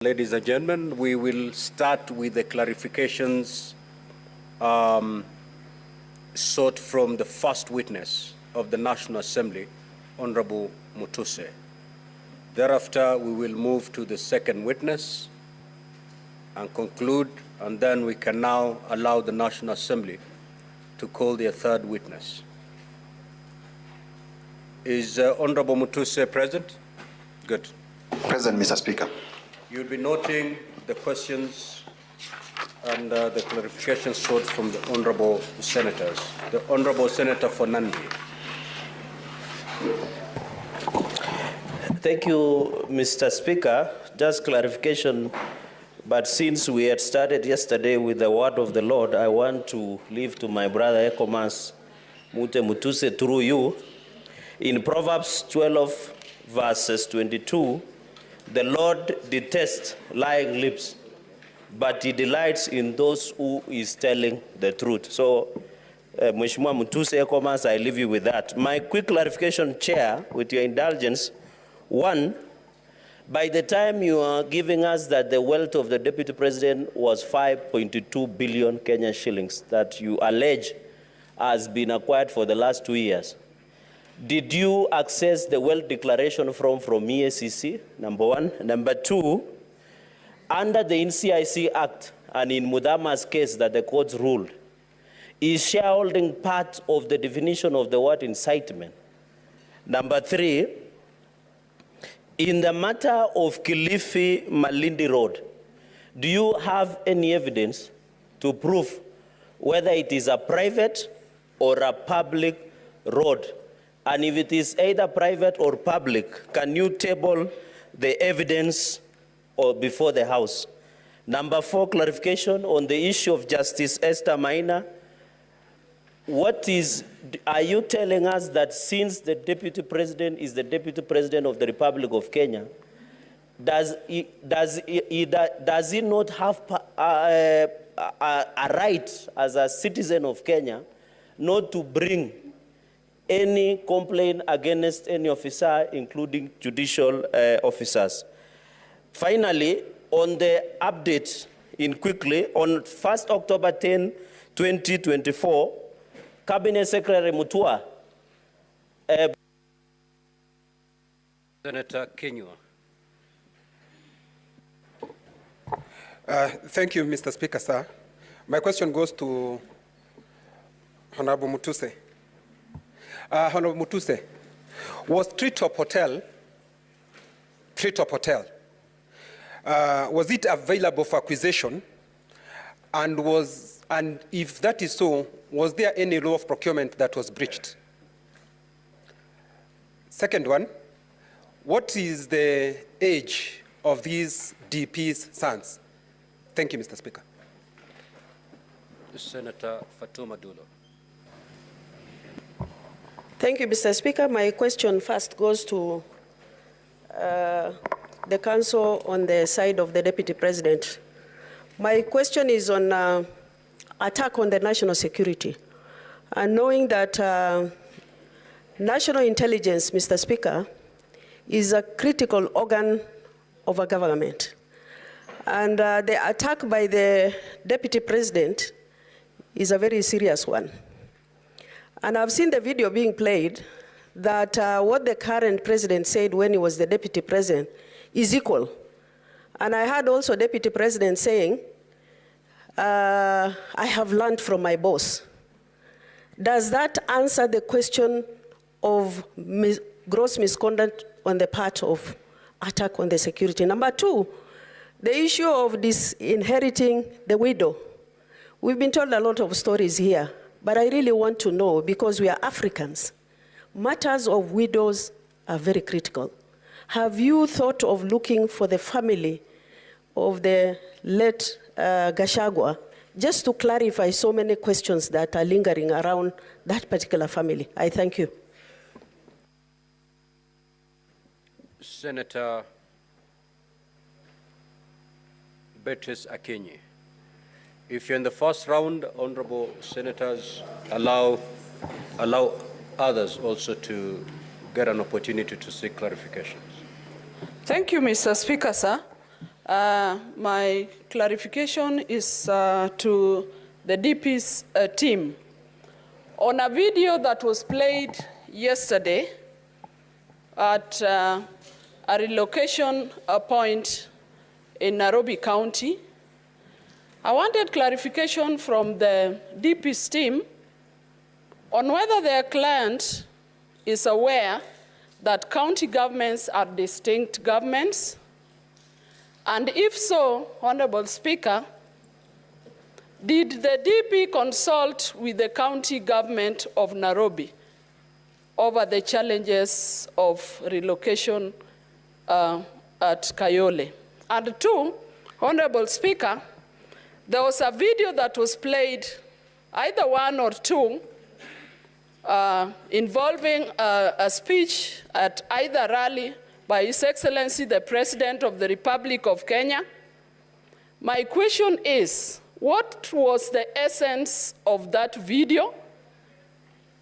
Ladies and gentlemen, we will start with the clarifications sought from the first witness of the National Assembly, Honorable Mutuse. Thereafter, we will move to the second witness and conclude, and then we can now allow the National Assembly to call their third witness. Is Honorable Mutuse present? Good. Present, Mr. Speaker. You'll be noting the questions and the clarifications sought from the honorable senators. The Honorable Senator for Nandi. Thank you, Mr. Speaker. Just clarification, but since we had started yesterday with the word of the Lord, I want to leave to my brother Ekomas Mutuse through you. In Proverbs 12, verses 22, the Lord detests lying lips, but he delights in those who is telling the truth. So, Mheshimiwa Mutuse Ekomas, I leave you with that. My quick clarification, Chair, with your indulgence. One, by the time you are giving us that the wealth of the Deputy President was 5.2 billion Kenyan shillings that you allege has been acquired for the last 2 years, did you access the wealth declaration from EACC, number one? Number two, under the NCIC Act and in Mudama's case that the courts ruled, is shareholding part of the definition of the word incitement? Number three, in the matter of Kilifi Malindi Road, do you have any evidence to prove whether it is a private or a public road? And if it is either private or public, can you table the evidence or before the House? Number four, clarification on the issue of Justice Esther Maina. Are you telling us that since the Deputy President is the Deputy President of the Republic of Kenya, does he not have a right as a citizen of Kenya not to bring any complaint against any officer, including judicial officers? Finally, on the update, quickly, on 1st October 10, 2024, Cabinet Secretary Mutua. Senator Kajwang. Thank you, Mr. Speaker, sir. My question goes to Honorable Mutuse. Honorable Mutuse, was Treetop Hotel, was it available for acquisition? And if that is so, was there any law of procurement that was breached? Second one, what is the age of these DP's sons? Thank you, Mr. Speaker. Senator Fatuma Dulo. Thank you, Mr. Speaker. My question first goes to the Council on the side of the Deputy President. My question is on attack on the national security. And knowing that national intelligence, Mr. Speaker, is a critical organ of a government. And the attack by the Deputy President is a very serious one. And I've seen the video being played that what the current president said when he was the Deputy President is equal. And I heard also Deputy President saying, I have learned from my boss. Does that answer the question of gross misconduct on the part of attack on the security? Number two, the issue of disinheriting the widow. We've been told a lot of stories here, but I really want to know, because we are Africans, matters of widows are very critical. Have you thought of looking for the family of the late Gachagua, just to clarify so many questions that are lingering around that particular family? I thank you. Senator Beatrice Akinyi. If you're in the first round, honorable senators, allow others also to get an opportunity to seek clarifications. Thank you, Mr. Speaker, sir. My clarification is to the DP's team. On a video that was played yesterday at a relocation point in Nairobi County, I wanted clarification from the DP's team on whether their client is aware that county governments are distinct governments, and if so, Honorable Speaker, did the DP consult with the county government of Nairobi over the challenges of relocation at Kayole? And two, Honorable Speaker, there was a video that was played, either one or two, involving a speech at either rally by His Excellency the President of the Republic of Kenya. My question is, what was the essence of that video?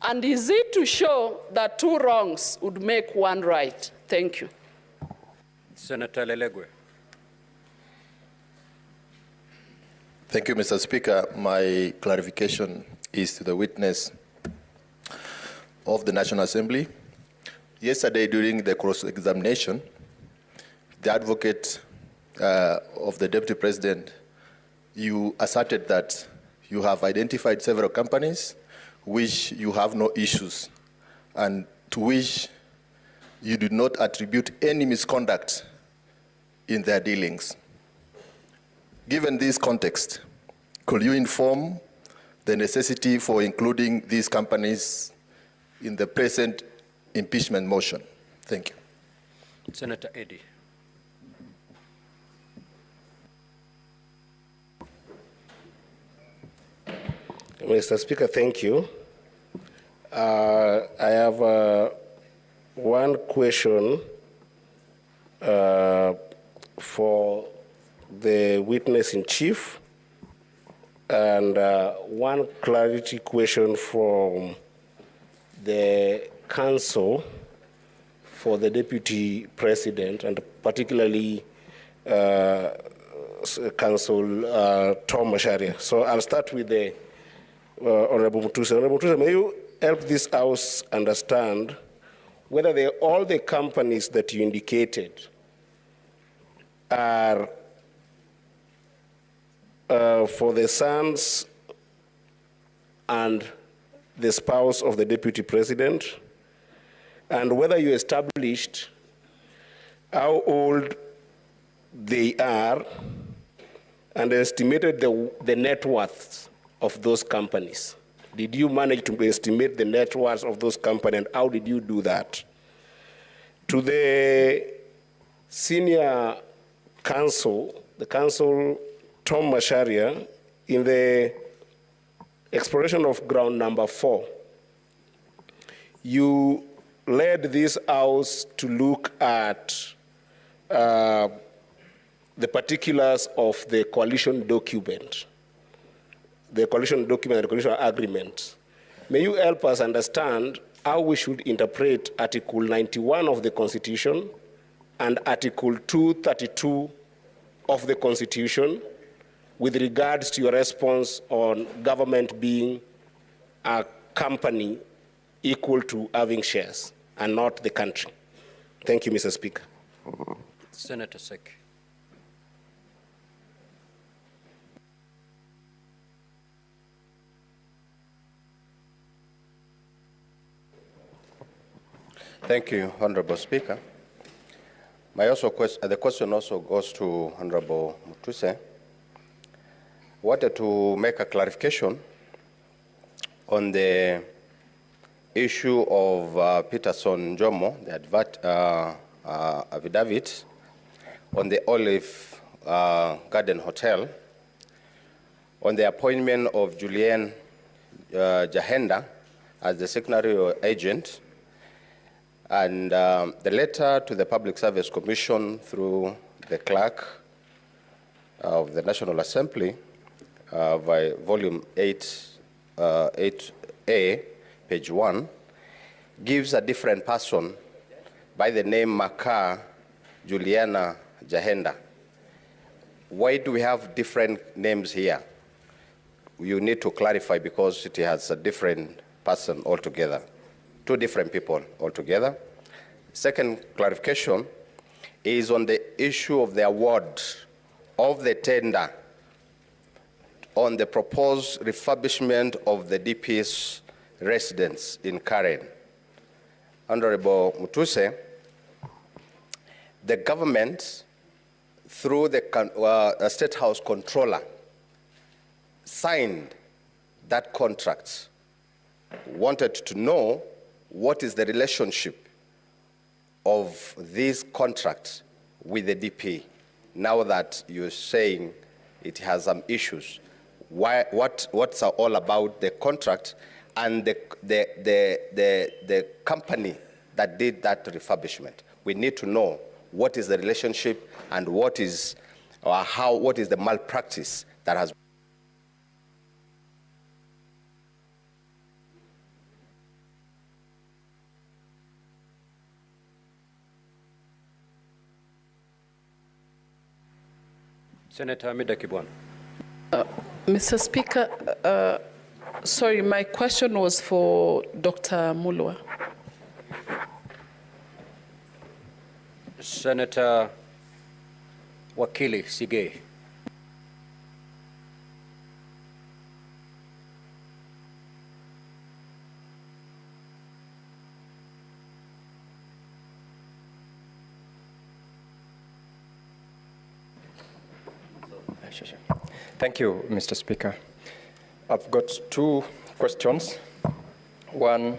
And is it to show that two wrongs would make one right? Thank you. Senator Lelegwe. Thank you, Mr. Speaker. My clarification is to the witness of the National Assembly. Yesterday, during the cross-examination, the advocate of the Deputy President, you asserted that you have identified several companies which you have no issues and to which you do not attribute any misconduct in their dealings. Given this context, could you inform the necessity for including these companies in the present impeachment motion? Thank you. Senator Eddy. Mr. Speaker, thank you. I have one question for the witness in chief and one clarity question from the counsel for the Deputy President, and particularly Counsel Tom Macharia. So I'll start with the Honorable Mutuse. Honorable Mutuse, may you help this House understand whether all the companies that you indicated are for the sons and the spouse of the Deputy President, and whether you established how old they are and estimated the net worth of those companies. Did you manage to estimate the net worth of those companies, and how did you do that? To the senior counsel, the counsel Tom Macharia, in the exploration of ground number 4, you led this House to look at the particulars of the coalition document, the coalition agreement. May you help us understand how we should interpret Article 91 of the Constitution and Article 232 of the Constitution with regards to your response on government being a company equal to having shares and not the country. Thank you, Mr. Speaker. Senator Sek. Thank you, Honorable Speaker. The question also goes to Honorable Mutuse. I wanted to make a clarification on the issue of Peterson Jomo, the affidavit on the Olive Garden Hotel, on the appointment of Julian Jahenda as the secretarial agent, and the letter to the Public Service Commission through the clerk of the National Assembly by volume 8A, page 1, gives a different person by the name Maka Juliana Jahenda. why do we have different names here? You need to clarify because it has a different person altogether, two different people altogether. Second clarification is on the issue of the award of the tender on the proposed refurbishment of the DP's residence in Karen. Honorable Mutuse, the government, through the State House Controller, signed that contract, wanted to know what is the relationship of this contract with the DP, now that you're saying it has some issues. What's all about the contract and the company that did that refurbishment? We need to know what is the relationship and what is the malpractice that has. Senator Amida Kibwana. Mr. Speaker, sorry, my question was for Dr. Mulwa. Senator Wakili Sige. Thank you, Mr. Speaker. I've got two questions. One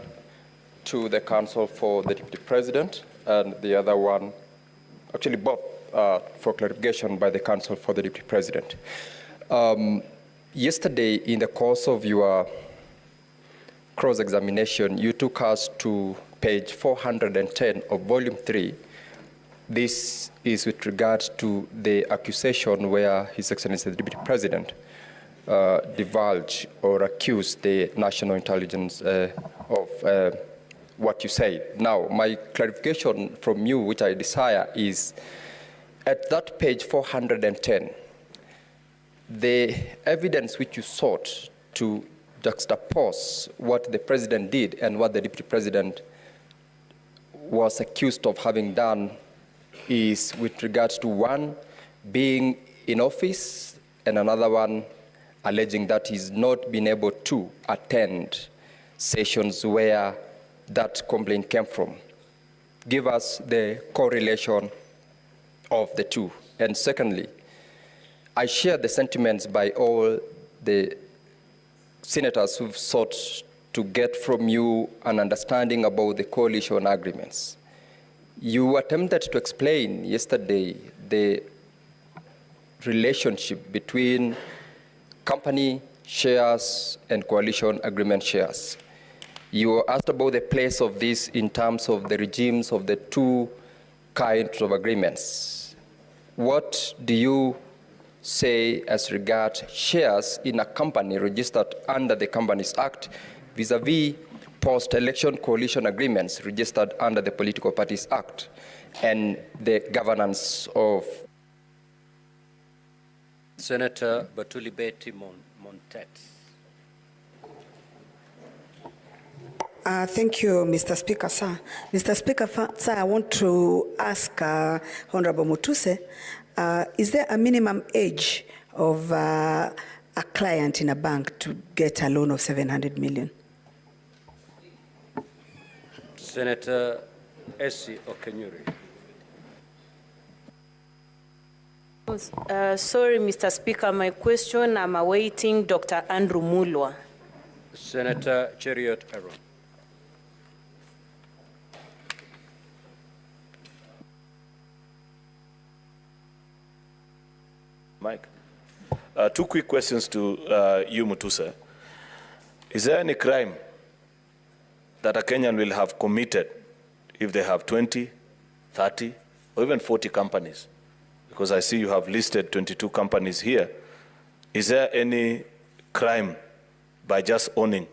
to the Council for the Deputy President, and the other one, actually both for clarification by the Council for the Deputy President. Yesterday, in the course of your cross-examination, you took us to page 410 of Volume 3. This is with regard to the accusation where His Excellency the Deputy President divulged or accused the national intelligence of what you say. Now, my clarification from you, which I desire, is at that page 410, the evidence which you sought to juxtapose what the President did and what the Deputy President was accused of having done is with regards to one being in office and another one alleging that he's not been able to attend sessions where that complaint came from. Give us the correlation of the two. And secondly, I share the sentiments by all the senators who've sought to get from you an understanding about the coalition agreements. You attempted to explain yesterday the relationship between company shares and coalition agreement shares. You were asked about the place of this in terms of the regimes of the two kinds of agreements. What do you say as regards shares in a company registered under the Companies Act vis-a-vis post-election coalition agreements registered under the Political Parties Act and the governance of? Senator Batuli Beti Montet. Thank you, Mr. Speaker, sir. Mr. Speaker, sir, I want to ask Honorable Mutuse, is there a minimum age of a client in a bank to get a loan of 700 million? Senator Essie Okenyuri. Sorry, Mr. Speaker, my question, I'm awaiting Dr. Andrew Mulwa. Senator Cheriot Aaron. Mike, two quick questions to you, Mutuse. Is there any crime that a Kenyan will have committed if they have 20, 30, or even 40 companies? Because I see you have listed 22 companies here. Is there any crime by just owning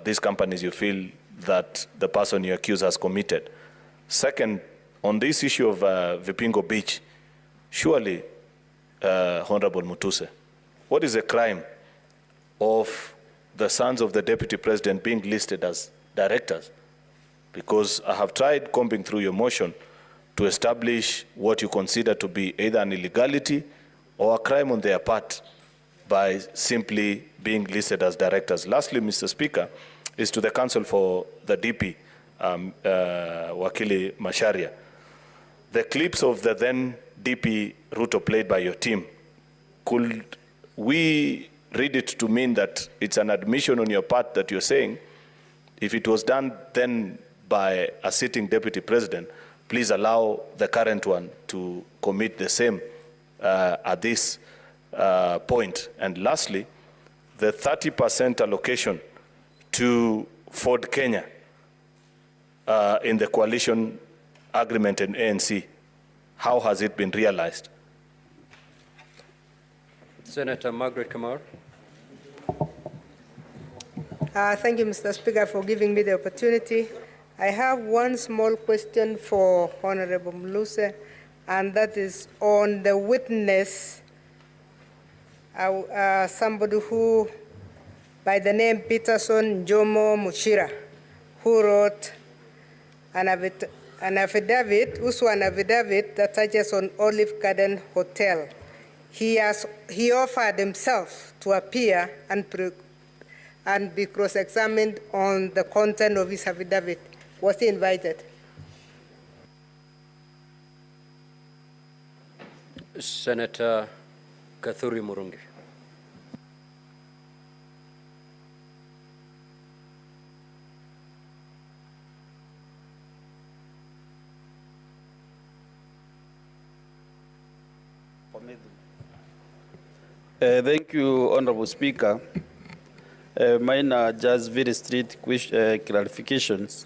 these companies you feel that the person you accuse has committed? Second, on this issue of Vipingo Beach, surely Honorable Mutuse. What is the crime of the sons of the Deputy President being listed as directors? Because I have tried combing through your motion to establish what you consider to be either an illegality or a crime on their part by simply being listed as directors. Lastly, Mr. Speaker, is to the Council for the DP, Wakili Macharia. The clips of the then DP Ruto played by your team, could we read it to mean that it's an admission on your part that you're saying, if it was done then by a sitting deputy president, please allow the current one to commit the same at this point? And lastly, the 30% allocation to Ford Kenya in the coalition agreement in ANC, how has it been realized? Senator Margaret Kamar. Thank you, Mr. Speaker, for giving me the opportunity. I have one small question for Honorable Mutuse, and that is on the witness, somebody who, by the name Peterson Jomo Muchira, who wrote an affidavit that touches on Olive Garden Hotel. He offered himself to appear and be cross-examined on the content of his affidavit. Was he invited? Senator Kathuri Murungi. Thank you, Honorable Speaker. Mine are just very strict clarifications.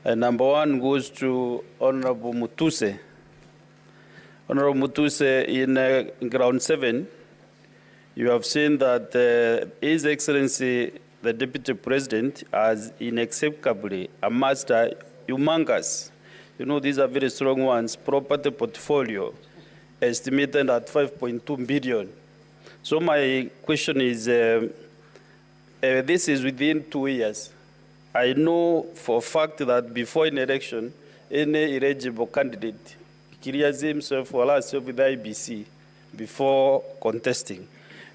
Number one goes to Honorable Mutuse. Honorable Mutuse, in ground 7, you have seen that His Excellency, the Deputy President, has inexplicably amassed a humongous, these are very strong ones, property portfolio estimated at 5.2 billion. So my question is, this is within 2 years. I know for a fact that before an election, any eligible candidate clears himself or herself with the IBC before contesting.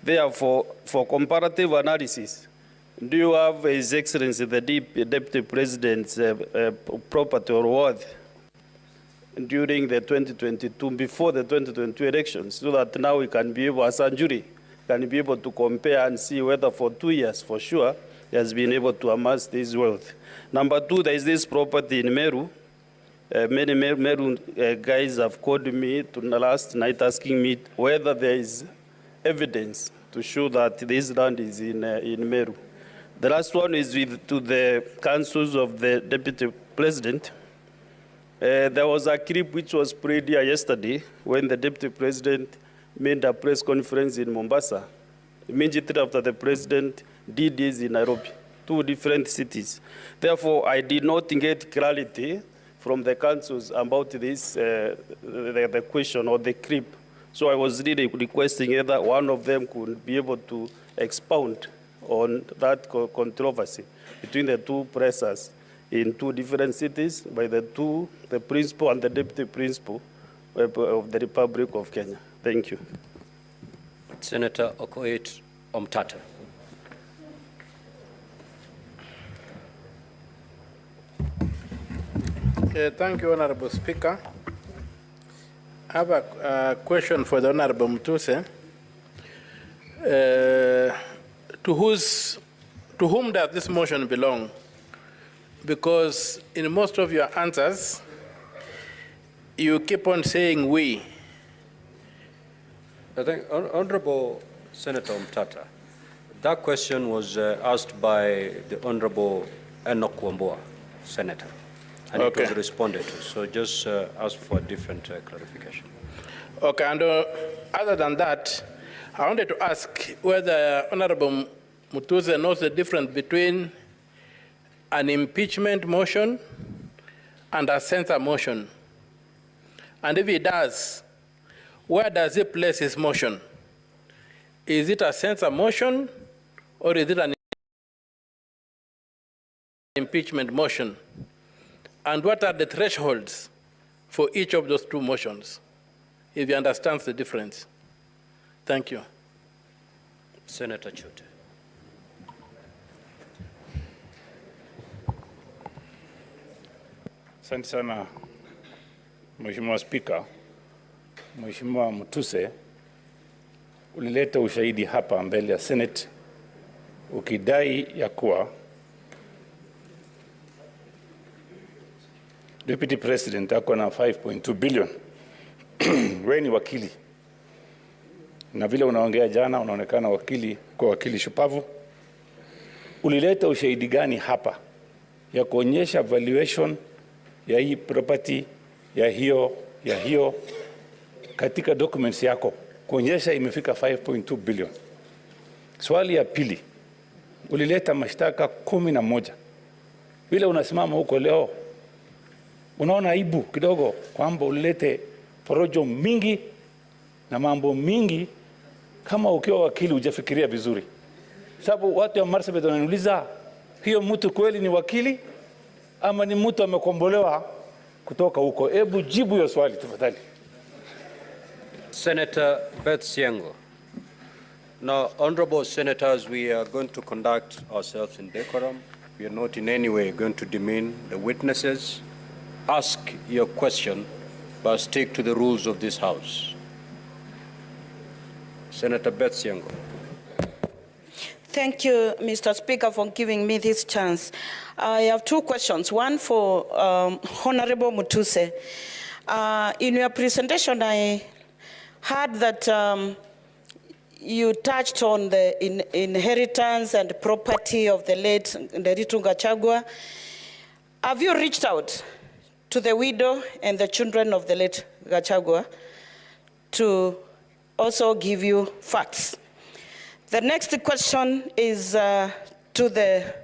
Therefore, for comparative analysis, do you have His Excellency the Deputy President's property or worth during the 2022, before the 2022 elections, so that now we can be able, as a jury, can be able to compare and see whether for 2 years, for sure, he has been able to amass this wealth. Number two, there is this property in Meru. Many Meru guys have called me last night asking me whether there is evidence to show that this land is in Meru. The last one is to the councils of the Deputy President. There was a clip which was played here yesterday when the Deputy President made a press conference in Mombasa, immediately after the President did this in Nairobi, 2 different cities. Therefore, I did not get clarity from the councils about this, the question or the clip. So I was really requesting either one of them could be able to expound on that controversy between the 2 pressers in 2 different cities by the principal and the deputy principal of the Republic of Kenya. Thank you. Senator Okoit Omtata. Thank you, Honorable Speaker. I have a question for the Honorable Mutuse. To whom does this motion belong? Because in most of your answers, you keep on saying we. I think, Honorable Senator Omtata, that question was asked by the Honorable Enoch Wambua, Senator, and it was responded to. So just ask for a different clarification. Okay, and other than that, I wanted to ask whether Honorable Mutuse knows the difference between an impeachment motion and a censure motion. And if he does, where does he place his motion? Is it a censure motion or is it an impeachment motion? And what are the thresholds for each of those two motions, if you understand the difference? Thank you. Senator Chute. Asante sana Mheshimiwa Spika. Mheshimiwa Mutuse, ulileta ushahidi hapa mbele ya Senate ukidai ya kuwa Deputy President ako na 5.2 billion. Wewe ni wakili. Na vile unaongea jana unaonekana wakili shupavu. Ulileta ushahidi gani hapa ya kuonyesha valuation ya hii property ya hiyo katika documents yako kuonyesha imefika 5.2 billion. Swali ya pili, ulileta mashtaka 11. Vile unasimama huko leo unaona aibu kidogo kwamba ulilete porojo mingi na mambo mingi kama ukiwa wakili hujafikiria vizuri. Sababu watu wa Marsabit wananiuliza hiyo mtu kweli ni wakili ama ni mtu amekombolewa kutoka huko. Hebu jibu hiyo swali tafadhali. Senator Beth Siango. Now, honorable senators, we are going to conduct ourselves in decorum. We are not in any way going to demean the witnesses. Ask your question, but stick to the rules of this House. Senator Beth Siango. Thank you, Mr. Speaker, for giving me this chance. I have two questions. One for Honorable Mutuse. In your presentation, I heard that you touched on the inheritance and property of the late Nderitu Gachagua. Have you reached out to the widow and the children of the late Gachagua to also give you facts? The next question is to the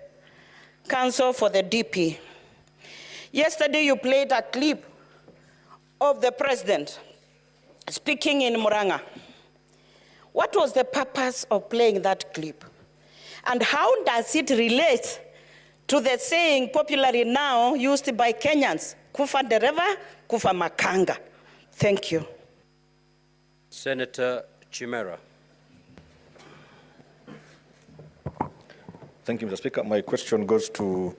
Council for the DP. Yesterday you played a clip of the president speaking in Muranga. What was the purpose of playing that clip? And how does it relate to the saying popularly now used by Kenyans, kufa dereva, kufa makanga? Thank you. Senator Chimera. Thank you, Mr. Speaker. My question goes to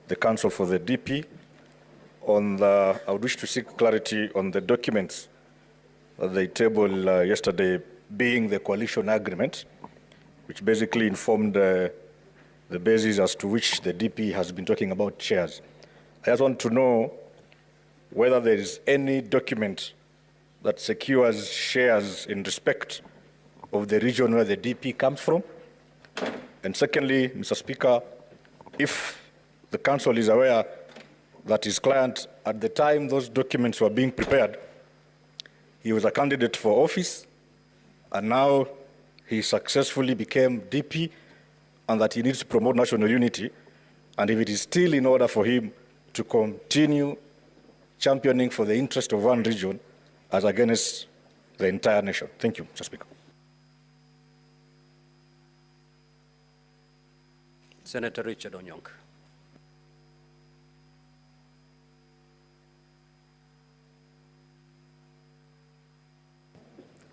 the Council for the DP. I would wish to seek clarity on the documents that they tabled yesterday, being the coalition agreement, which basically informed the basis as to which the DP has been talking about shares. I just want to know whether there is any document that secures shares in respect of the region where the DP comes from. And secondly, Mr. Speaker, if the Council is aware that his client, at the time those documents were being prepared, he was a candidate for office, and now he successfully became DP, and that he needs to promote national unity, and if it is still in order for him to continue championing for the interest of one region as against the entire nation. Thank you, Mr. Speaker. Senator Richard Onyonk.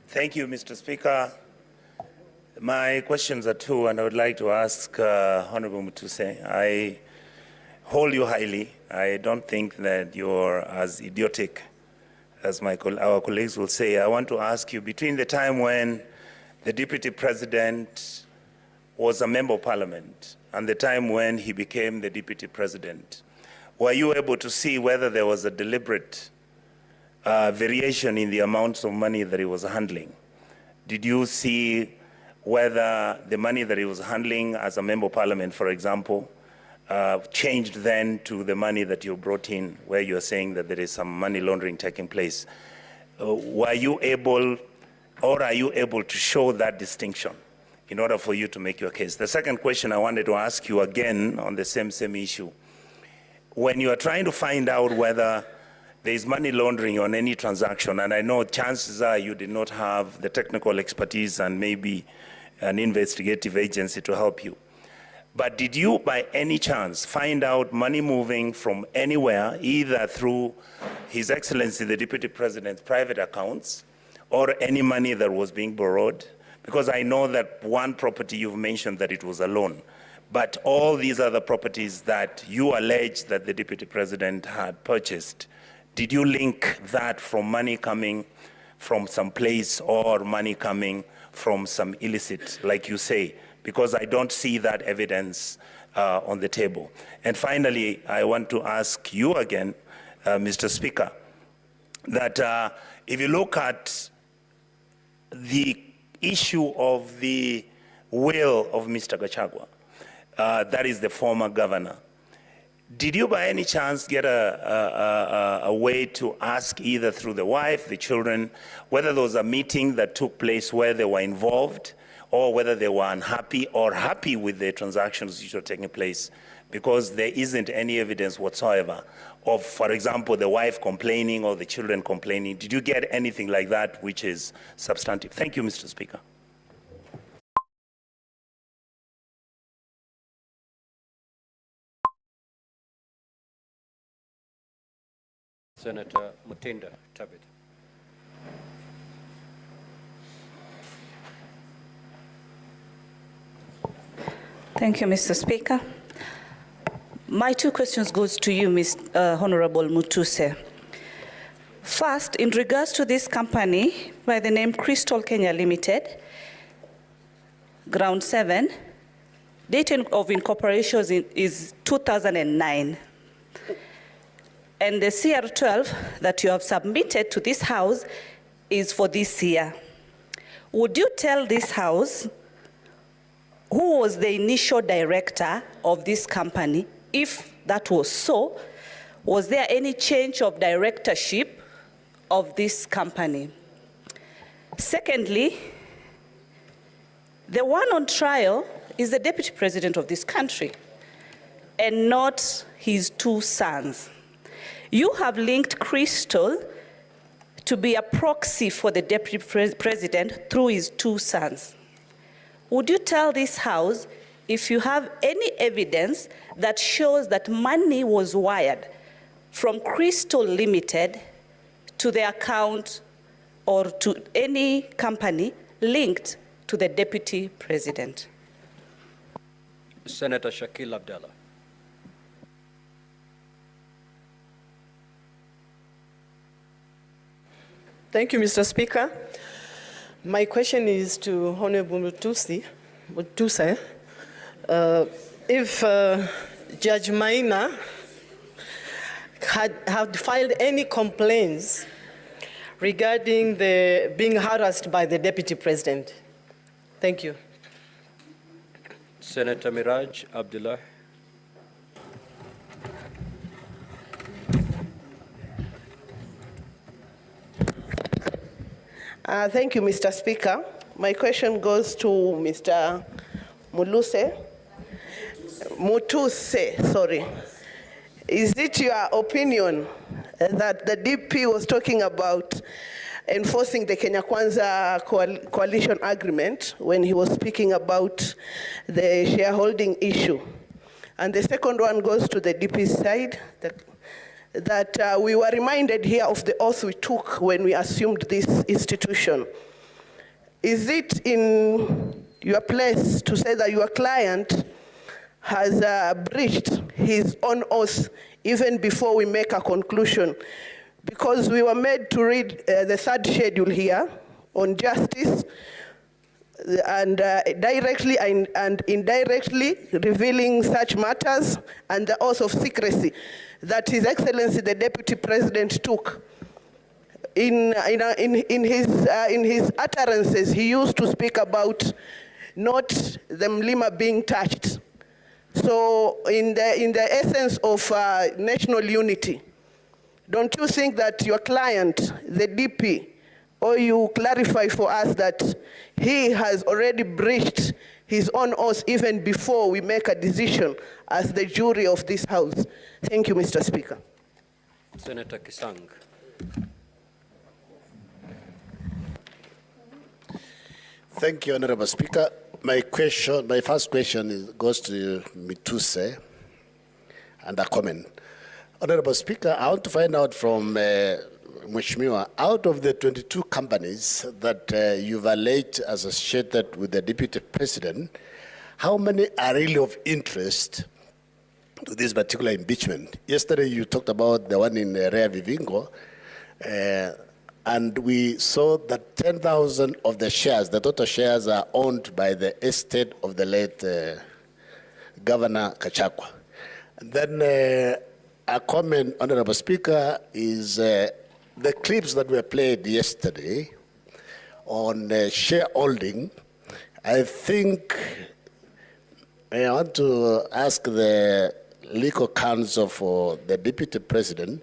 Thank you, Mr. Speaker. My questions are two, and I would like to ask Honorable Mutuse. I hold you highly. I don't think that you're as idiotic as our colleagues will say. I want to ask you, between the time when the Deputy President was a Member of Parliament and the time when he became the Deputy President, were you able to see whether there was a deliberate variation in the amounts of money that he was handling? Did you see whether the money that he was handling as a Member of Parliament, for example, changed then to the money that you brought in, where you're saying that there is some money laundering taking place? Were you able, or are you able to show that distinction in order for you to make your case? The second question I wanted to ask you again on the same issue. When you are trying to find out whether there is money laundering on any transaction, and I know chances are you did not have the technical expertise and maybe an investigative agency to help you. But did you, by any chance, find out money moving from anywhere, either through His Excellency the Deputy President's private accounts, or any money that was being borrowed? Because I know that one property you've mentioned that it was a loan, but all these other properties that you allege that the Deputy President had purchased, did you link that from money coming from some place or money coming from some illicit, like you say? Because I don't see that evidence on the table. And finally, I want to ask you again, Mr. Speaker, that if you look at the issue of the will of Mr. Gachagua, that is the former governor, did you by any chance get a way to ask either through the wife, the children, whether there was a meeting that took place where they were involved, or whether they were unhappy or happy with the transactions which were taking place? Because there isn't any evidence whatsoever of, for example, the wife complaining or the children complaining. Did you get anything like that which is substantive? Thank you, Mr. Speaker. Senator Mutinda Tabit. Thank you, Mr. Speaker. My two questions goes to you, Honorable Mutuse. First, in regards to this company by the name Crystal Kenya Limited, Ground 7, date of incorporation is 2009. And the CR12 that you have submitted to this House is for this year. Would you tell this House who was the initial director of this company? If that was so, was there any change of directorship of this company? Secondly, the one on trial is the Deputy President of this country and not his two sons. You have linked Crystal to be a proxy for the Deputy President through his two sons. Would you tell this House if you have any evidence that shows that money was wired from Crystal Limited to the account or to any company linked to the Deputy President? Senator Shakil Abdallah. Thank you, Mr. Speaker. My question is to Honorable Mutuse. If Judge Maina had filed any complaints regarding the being harassed by the Deputy President. Thank you. Senator Miraj Abdullah. Thank you, Mr. Speaker. My question goes to Mr. Mutuse. Is it your opinion that the DP was talking about enforcing the Kenya Kwanza coalition agreement when he was speaking about the shareholding issue? And the second one goes to the DP side, that we were reminded here of the oath we took when we assumed this institution. Is it in your place to say that your client has breached his own oath even before we make a conclusion? Because we were made to read the third schedule here on justice and directly and indirectly revealing such matters, and the oath of secrecy that His Excellency the Deputy President took. In his utterances, he used to speak about not the Mlima being touched. So in the essence of national unity, don't you think that your client, the DP, or you clarify for us that he has already breached his own oath even before we make a decision as the jury of this House? Thank you, Mr. Speaker. Senator Kisang. Thank you, Honorable Speaker. My first question goes to Mutuse and a comment. Honorable Speaker, I want to find out from Mheshimiwa, out of the 22 companies that you've alleged associated with the Deputy President, how many are really of interest to this particular impeachment? Yesterday you talked about the one in Rea Vivingo, and we saw that 10,000 of the shares, the total shares, are owned by the estate of the late Governor Kajwang. And then a comment, Honorable Speaker, is the clips that were played yesterday on shareholding. I think I want to ask the legal counsel for the Deputy President.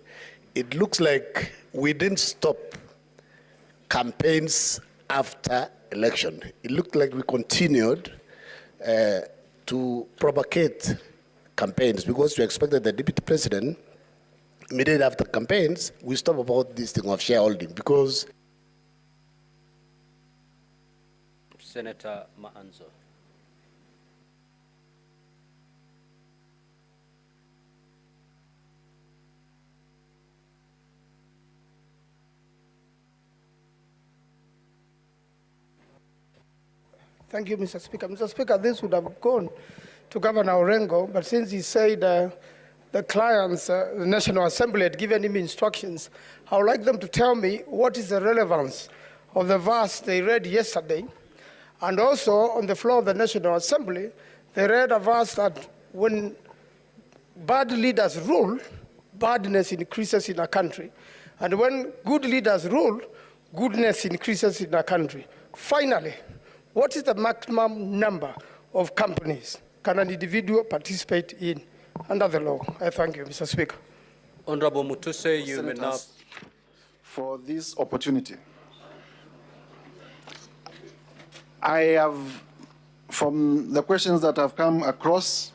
It looks like we didn't stop campaigns after election. It looked like we continued to propagate campaigns because we expected the Deputy President, immediately after campaigns, we stop about this thing of shareholding because... Senator Maanzo. Thank you, Mr. Speaker. Mr. Speaker, this would have gone to Governor Orengo, but since he said the clients, the National Assembly had given him instructions, I would like them to tell me what is the relevance of the verse they read yesterday. And also, on the floor of the National Assembly, they read a verse that when bad leaders rule, badness increases in a country. And when good leaders rule, goodness increases in a country. Finally, what is the maximum number of companies can an individual participate in under the law? I thank you, Mr. Speaker. Honorable Mutuse, you may now... For this opportunity. I have, from the questions that have come across,